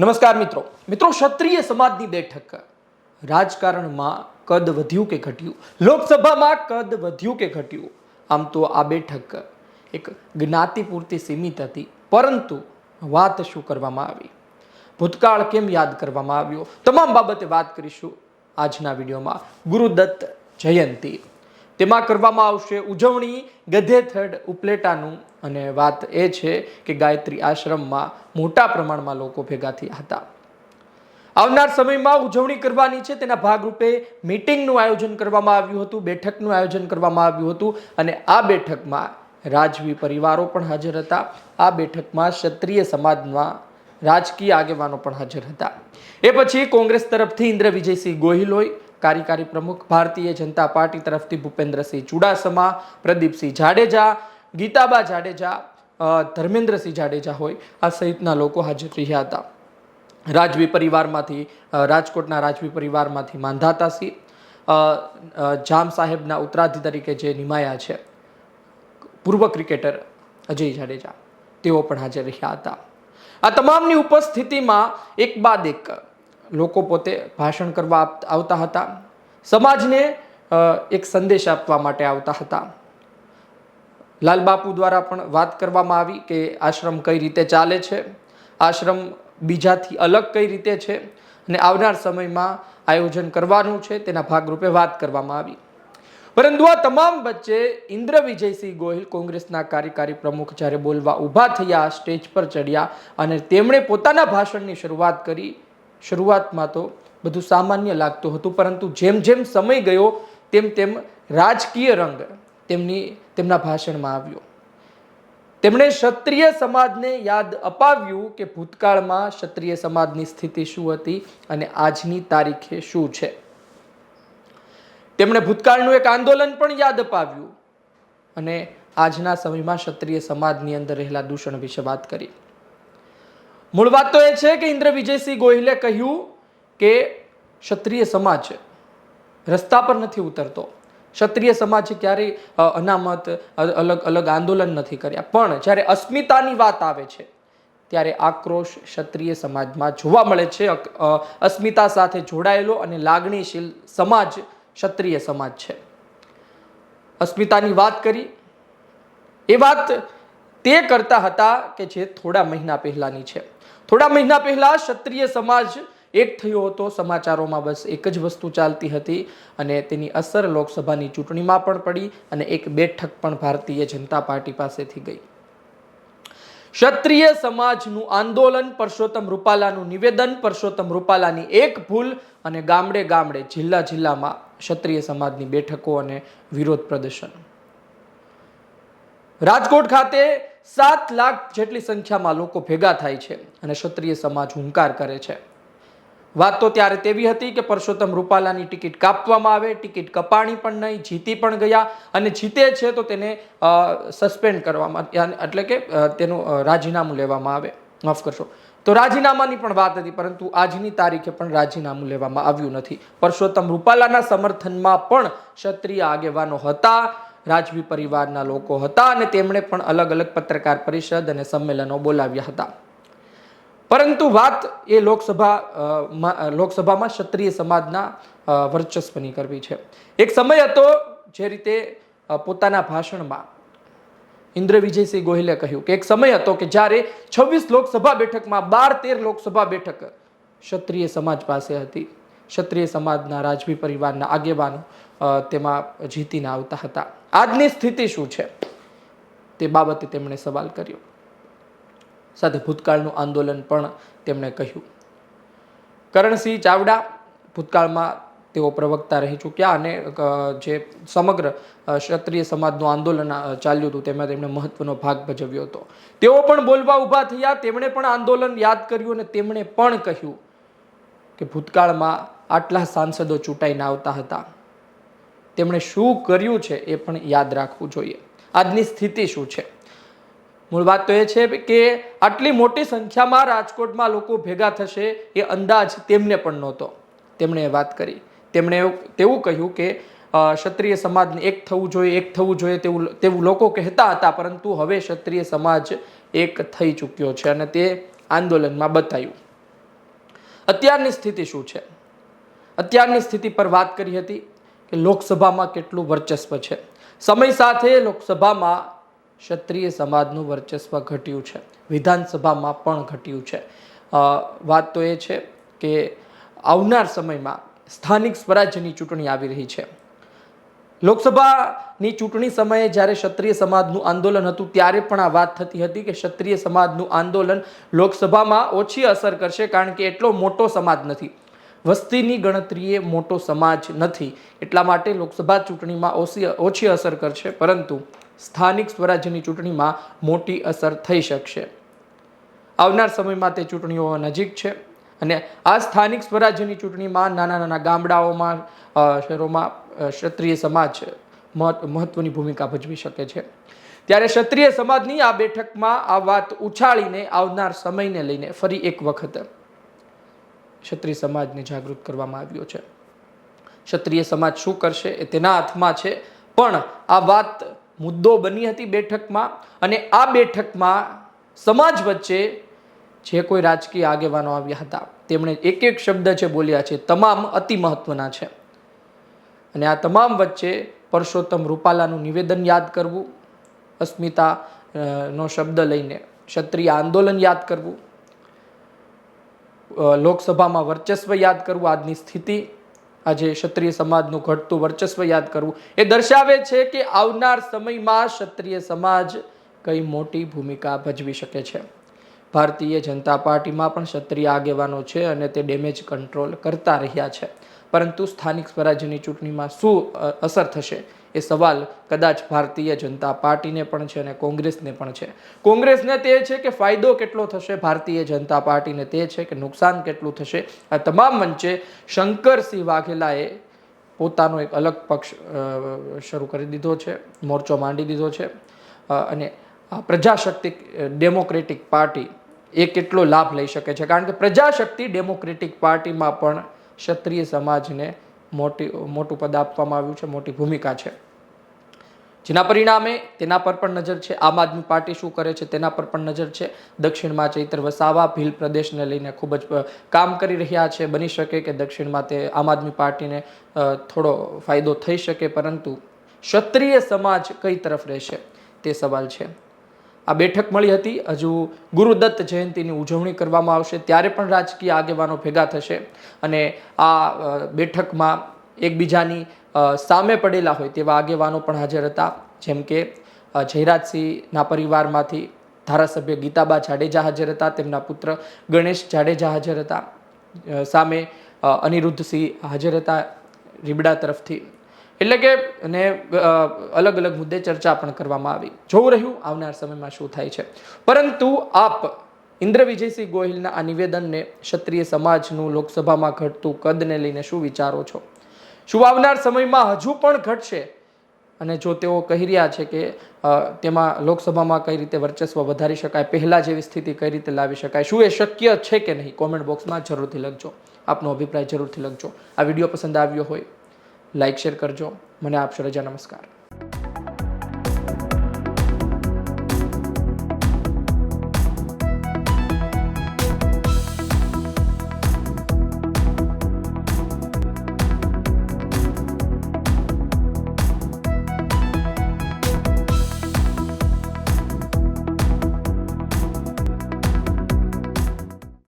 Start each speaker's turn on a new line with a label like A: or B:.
A: નમસ્કાર મિત્રો ક્ષત્રિય સમાજની બેઠક રાજકારણમાં કદ વધ્યું કે ઘટ્યું, લોકસભામાં કદ વધ્યું કે ઘટ્યું. આમ તો આ બેઠક એક જ્ઞાતિ પૂરતી સીમિત હતી, પરંતુ વાત શું કરવામાં આવી, ભૂતકાળ કેમ યાદ કરવામાં આવ્યો, તમામ બાબતે વાત કરીશું આજના વિડીયોમાં. ગુરુદત્ત જયંતિ, તેમાં કરવામાં આવશે ઉજવણી ગધેથડ ઉપલેટાનું, અને વાત એ છે કે ગાયત્રી આશ્રમમાં મોટા પ્રમાણમાં લોકો ભેગા થયા હતા. આવનાર સમયમાં ઉજવણી કરવાની છે, તેના ભાગરૂપે મીટિંગનું આયોજન કરવામાં આવ્યું હતું, બેઠકનું આયોજન કરવામાં આવ્યું હતું, અને આ બેઠકમાં રાજવી પરિવારો પણ હાજર હતા. આ બેઠકમાં ક્ષત્રિય સમાજના રાજકીય આગેવાનો પણ હાજર હતા. એ પછી કોંગ્રેસ તરફથી ઇન્દ્ર વિજયસિંહ ગોહિલ હોય, કાર્યકારી પ્રમુખ ભારતીય જનતા પાર્ટી તરફથી ભૂપેન્દ્રસિંહ ચુડાસમા, પ્રદીપસિંહ જાડેજા, ગીતાબા જાડેજા, ધર્મેન્દ્રસિંહ જાડેજા હોય, આ સહિતના લોકો હાજર રહ્યા હતા. રાજવી પરિવારમાંથી રાજકોટના રાજવી પરિવારમાંથી માંધાતાસિંહ, જામ સાહેબના ઉત્તરાધિકારી તરીકે જે નિમાયા છે પૂર્વ ક્રિકેટર અજય જાડેજા, તેઓ પણ હાજર રહ્યા હતા. આ તમામની ઉપસ્થિતિમાં એક બાદ એક લોકો પોતે ભાષણ કરવા આવતા હતા, સમાજને એક સંદેશ આપવા માટે આવતા હતા. લાલબાપુ દ્વારા પણ વાત કરવામાં આવી કે આશ્રમ કઈ રીતે ચાલે છે, આશ્રમ બીજાથી અલગ કઈ રીતે છે, અને આવનાર સમયમાં આયોજન કરવાનું છે તેના ભાગરૂપે વાત કરવામાં આવી. પરંતુ આ તમામ વચ્ચે ઇન્દ્ર વિજયસિંહ ગોહિલ, કોંગ્રેસના કાર્યકારી પ્રમુખ, જ્યારે બોલવા ઊભા થયા, સ્ટેજ પર ચડ્યા અને તેમણે પોતાના ભાષણની શરૂઆત કરી. શરૂઆતમાં તો બધું સામાન્ય લાગતું હતું, પરંતુ જેમ જેમ સમય ગયો તેમ તેમ રાજકીય રંગ તેમના ભાષણમાં આવ્યો. તેમણે ક્ષત્રિય સમાજને યાદ અપાવ્યું કે ભૂતકાળમાં ક્ષત્રિય સમાજની સ્થિતિ શું હતી અને આજની તારીખે શું છે. તેમણે ભૂતકાળનું એક આંદોલન પણ યાદ અપાવ્યું અને આજના સમયમાં ક્ષત્રિય સમાજની અંદર રહેલા દૂષણ વિશે વાત કરી. મૂળ વાત તો એ છે કે ઇન્દ્ર વિજયસિંહ ગોહિલે કહ્યું કે ક્ષત્રિય સમાજ રસ્તા પર નથી ઉતરતો, ક્ષત્રિય સમાજે ક્યારેય અનામત અલગ અલગ આંદોલન નથી કર્યા, પણ જ્યારે અસ્મિતાની વાત આવે છે ત્યારે આક્રોશ ક્ષત્રિય સમાજમાં જોવા મળે છે. અસ્મિતા સાથે જોડાયેલો અને લાગણીશીલ સમાજ ક્ષત્રિય સમાજ છે. અસ્મિતાની વાત કરી, એ વાત તે કરતા હતા કે જે થોડા મહિના પહેલાની છે. થોડા મહિના પહેલા ક્ષત્રિય સમાજ એક થયો હતો. સમાચારોમાં બસ એક જ વસ્તુ ચાલતી હતી અને તેની અસર લોકસભાની ચૂંટણીમાં પણ પડી અને એક બેઠક પણ ભારતીય જનતા પાર્ટી પાસેથી ગઈ. ક્ષત્રિય સમાજનું આંદોલન, પરસોત્તમ રૂપાલાનું નિવેદન, પરસોત્તમ રૂપાલાની એક ભૂલ અને ગામડે ગામડે, જિલ્લા જિલ્લામાં ક્ષત્રિય સમાજની બેઠકો અને વિરોધ પ્રદર્શન. રાજકોટ ખાતે 7 લાખ જેટલી સંખ્યામાં લોકો ભેગા થાય છે અને ક્ષત્રિય સમાજ હુંકાર કરે છે. વાત તો ત્યારે તેવી હતી કે પરસોત્તમ રૂપાલાની ટિકિટ કાપવામાં આવે, ટિકિટ કપાણી પણ નહીં, જીતી પણ ગયા, અને જીતે છે તો તેને સસ્પેન્ડ કરવામાં, એટલે કે તેનું રાજીનામું લેવામાં આવે, માફ કરશો, તો રાજીનામાની પણ વાત હતી, પરંતુ આજની તારીખે પણ રાજીનામું લેવામાં આવ્યું નથી. પરસોત્તમ રૂપાલાના સમર્થનમાં પણ ક્ષત્રિય આગેવાનો હતા, રાજવી પરિવારના લોકો હતા, અને તેમણે પણ અલગ અલગ પત્રકાર પરિષદ અને સંમેલનો બોલાવ્યા હતા. પરંતુ વાત એ લોકસભામાં ક્ષત્રિય સમાજના વર્ચસ્વની કરવી છે. એક સમય હતો, જે રીતે પોતાના ભાષણમાં ઇન્દ્ર વિજયસિંહ ગોહિલે કહ્યું કે એક સમય હતો કે જ્યારે 26 લોકસભા બેઠકમાં 12-13 લોકસભા બેઠક ક્ષત્રિય સમાજ પાસે હતી. ક્ષત્રિય સમાજના રાજવી પરિવારના આગેવાનો તેમાં જીતીને આવતા હતા. આજની સ્થિતિ શું છે તે બાબતે તેમણે સવાલ કર્યો. સાથે ભૂતકાળનું આંદોલન પણ તેમણે કહ્યું. કરણસિંહ ચાવડા ભૂતકાળમાં તેઓ પ્રવક્તા રહી ચૂક્યા અને જે સમગ્ર ક્ષત્રિય સમાજનું આંદોલન ચાલ્યું હતું તેમાં તેમણે મહત્વનો ભાગ ભજવ્યો હતો. તેઓ પણ બોલવા ઊભા થયા, તેમણે પણ આંદોલન યાદ કર્યું અને તેમણે પણ કહ્યું કે ભૂતકાળમાં આટલા સાંસદો ચૂંટાઈને આવતા હતા, તેમણે શું કર્યું છે એ પણ યાદ રાખવું જોઈએ. આજની સ્થિતિ શું છે? મૂળ વાત તો એ છે કે આટલી મોટી સંખ્યામાં રાજકોટમાં લોકો ભેગા થશે એ અંદાજ તેમને પણ નહોતો. તેમણે વાત કરી, તેમણે તેવું કહ્યું કે ક્ષત્રિય સમાજને એક થવું જોઈએ તેવું લોકો કહેતા હતા, પરંતુ હવે ક્ષત્રિય સમાજ એક થઈ ચૂક્યો છે અને તે આંદોલનમાં બતાવ્યું. અત્યારની સ્થિતિ શું છે? અત્યારની સ્થિતિ પર વાત કરી હતી કે લોકસભામાં કેટલું વર્ચસ્વ છે. સમય સાથે લોકસભામાં ક્ષત્રિય સમાજનું વર્ચસ્વ ઘટ્યું છે, વિધાનસભામાં પણ ઘટ્યું છે. વાત તો એ છે કે આવનાર સમયમાં સ્થાનિક સ્વરાજ્યની ચૂંટણી આવી રહી છે. લોકસભાની ચૂંટણી સમયે જ્યારે ક્ષત્રિય સમાજનું આંદોલન હતું ત્યારે પણ આ વાત થતી હતી કે ક્ષત્રિય સમાજનું આંદોલન લોકસભામાં ઓછી અસર કરશે, કારણ કે એટલો મોટો સમાજ નથી, વસ્તીની ગણતરીએ મોટો સમાજ નથી, એટલા માટે લોકસભા ચૂંટણીમાં ઓછી અસર કરશે, પરંતુ સ્થાનિક સ્વરાજ્યની ચૂંટણીમાં મોટી અસર થઈ શકશે. આવનાર સમયમાં તે ચૂંટણીઓ નજીક છે અને આ સ્થાનિક સ્વરાજ્યની ચૂંટણીમાં નાના નાના ગામડાઓમાં, શહેરોમાં ક્ષત્રિય સમાજ મહત્વની ભૂમિકા ભજવી શકે છે. ત્યારે ક્ષત્રિય સમાજની આ બેઠકમાં આ વાત ઉછાળીને આવનાર સમયને લઈને ફરી એક વખત ક્ષત્રિય સમાજને જાગૃત કરવામાં આવ્યો છે. ક્ષત્રિય સમાજ શું કરશે એ તેના હાથમાં છે, પણ આ વાત મુદ્દો બની હતી બેઠકમાં, અને આ બેઠકમાં સમાજ વચ્ચે જે કોઈ રાજકીય આગેવાનો આવ્યા હતા તેમણે એક એક શબ્દ છે બોલ્યા છે, તમામ અતિ મહત્વના છે. અને આ તમામ વચ્ચે પરસોત્તમ રૂપાલાનું નિવેદન યાદ કરવું, અસ્મિતા નો શબ્દ લઈને ક્ષત્રિય આંદોલન યાદ કરવું, લોકસભામાં વર્ચસ્વ યાદ કરવું, આજની સ્થિતિ, આજે ક્ષત્રિય સમાજનું ઘટતું વર્ચસ્વ યાદ કરવું, એ દર્શાવે છે કે આવનાર સમયમાં ક્ષત્રિય સમાજ કઈ મોટી ભૂમિકા ભજવી શકે છે. ભારતીય જનતા પાર્ટીમાં પણ ક્ષત્રિય આગેવાનો છે અને તે ડેમેજ કંટ્રોલ કરતા રહ્યા છે, પરંતુ સ્થાનિક સ્વરાજ્યની ચૂંટણીમાં શું અસર થશે એ સવાલ કદાચ ભારતીય જનતા પાર્ટીને પણ છે અને કોંગ્રેસને પણ છે. કોંગ્રેસને તે છે કે ફાયદો કેટલો થશે, ભારતીય જનતા પાર્ટીને તે છે કે નુકસાન કેટલું થશે. આ તમામ મંચે શંકરસિંહ વાઘેલાએ પોતાનો એક અલગ પક્ષ શરૂ કરી દીધો છે, મોરચો માંડી દીધો છે, અને પ્રજાશક્તિ ડેમોક્રેટિક પાર્ટી એ કેટલો લાભ લઈ શકે છે, કારણ કે પ્રજાશક્તિ ડેમોક્રેટિક પાર્ટીમાં પણ ક્ષત્રિય સમાજને મોટું પદ આપવામાં આવ્યું છે, મોટી ભૂમિકા છે, જેના પરિણામે તેના પર પણ નજર છે. આમ આદમી પાર્ટી શું કરે છે તેના પર પણ નજર છે. દક્ષિણમાં ચૈતર વસાવા ભીલ પ્રદેશને લઈને ખૂબ જ કામ કરી રહ્યા છે. બની શકે કે દક્ષિણમાં તે આમ આદમી પાર્ટીને થોડો ફાયદો થઈ શકે, પરંતુ ક્ષત્રિય સમાજ કઈ તરફ રહેશે તે સવાલ છે. આ બેઠક મળી હતી, હજુ ગુરુદત્ત જયંતિની ઉજવણી કરવામાં આવશે ત્યારે પણ રાજકીય આગેવાનો ભેગા થશે અને આ બેઠકમાં એકબીજાની સામે પડેલા હોય તેવા આગેવાનો પણ હાજર હતા, જેમ કે જયરાજસિંહના પરિવારમાંથી ધારાસભ્ય ગીતાબા જાડેજા હાજર હતા, તેમના પુત્ર ગણેશ જાડેજા હાજર હતા, સામે અનિરુદ્ધસિંહ હાજર હતા રીબડા તરફથી. એટલે કે અલગ અલગ મુદ્દે ચર્ચા પણ કરવામાં આવી. જોવું રહ્યું આવનાર સમયમાં શું થાય છે. પરંતુ આપ ઇન્દ્ર વિજયસિંહ ગોહિલના આ નિવેદનને, ક્ષત્રિય સમાજનું લોકસભામાં ઘટતું કદને લઈને શું વિચારો છો? શું આવનાર સમયમાં હજુ પણ ઘટશે? અને જો તેઓ કહી રહ્યા છે કે તેમાં લોકસભામાં કઈ રીતે વર્ચસ્વ વધારી શકાય, પહેલા જેવી સ્થિતિ કઈ રીતે લાવી શકાય, શું એ શક્ય છે કે નહીં? કોમેન્ટ બોક્સમાં જરૂરથી લખજો, આપનો અભિપ્રાય જરૂરથી લખજો. આ વિડીયો પસંદ આવ્યો હોય લાઈક શેર કરજો. મને આપશો રજા. નમસ્કાર.